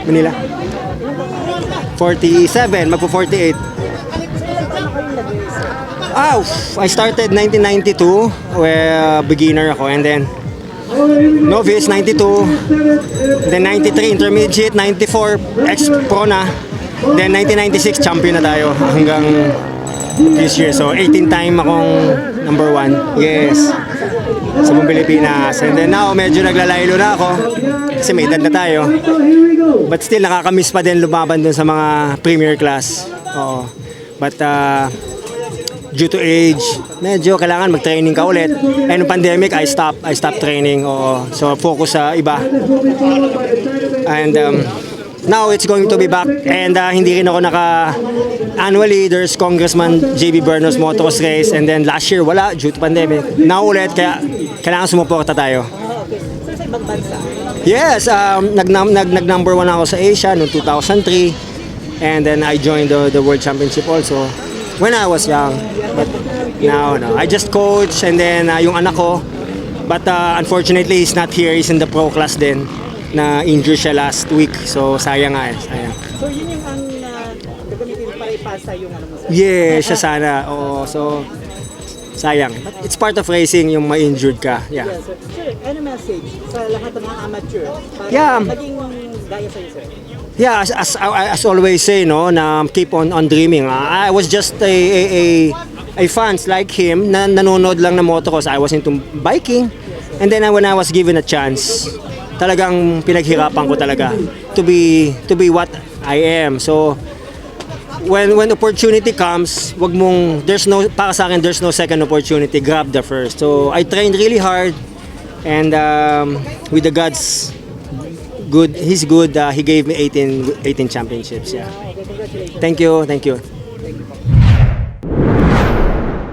Manila. 47, magpo-48. I started 1992, where beginner ako, and then novice 92, then 93 intermediate, 94 ex-pro na, then 1996 champion na tayo hanggang this year. So 18 time akong number 1. Yes. Sa buong Pilipinas. And then now medyo naglalaylo na ako kasi may edad na tayo. But still nakakamiss pa din lumaban dun sa mga premier class. Oo. But due to age, medyo kailangan mag-training ka ulit. And nung pandemic, I stopped training. Oo. So focus sa iba. And now it's going to be back, and hindi rin ako annually there's Congressman JB Bernos motocross race, and then last year wala due to pandemic. Now ulit, kaya kailangan sumuporta tayo. Okay. So sa ibang bansa? Yes, nag number 1 ako sa Asia noong 2003, and then I joined the World Championship also when I was young. But now no, I just coach, and then yung anak ko, but unfortunately he's not here, he's in the pro class din. Na injured siya last week, so sayang nga sayang. So yun yung ang gagamitin para ipasa yung ano mo sa... Yeah, siya sana. Oo, so sayang. But it's part of racing yung ma-injured ka. Yeah. Yes, sir. Sir, ano message sa lahat ng mga amateur para Yeah. maging gaya sa'yo, sir? Yeah, as always say, no, na keep on dreaming. I was just a fans like him na nanonood lang ng motocross. I was into biking, and then when I was given a chance, talagang pinaghirapan ko talaga to be what I am. So when opportunity comes, para sa akin there's no second opportunity, grab the first. So I trained really hard, and with the God's good, he's good, he gave me 18 championships. Yeah. Okay, congratulations. Thank you.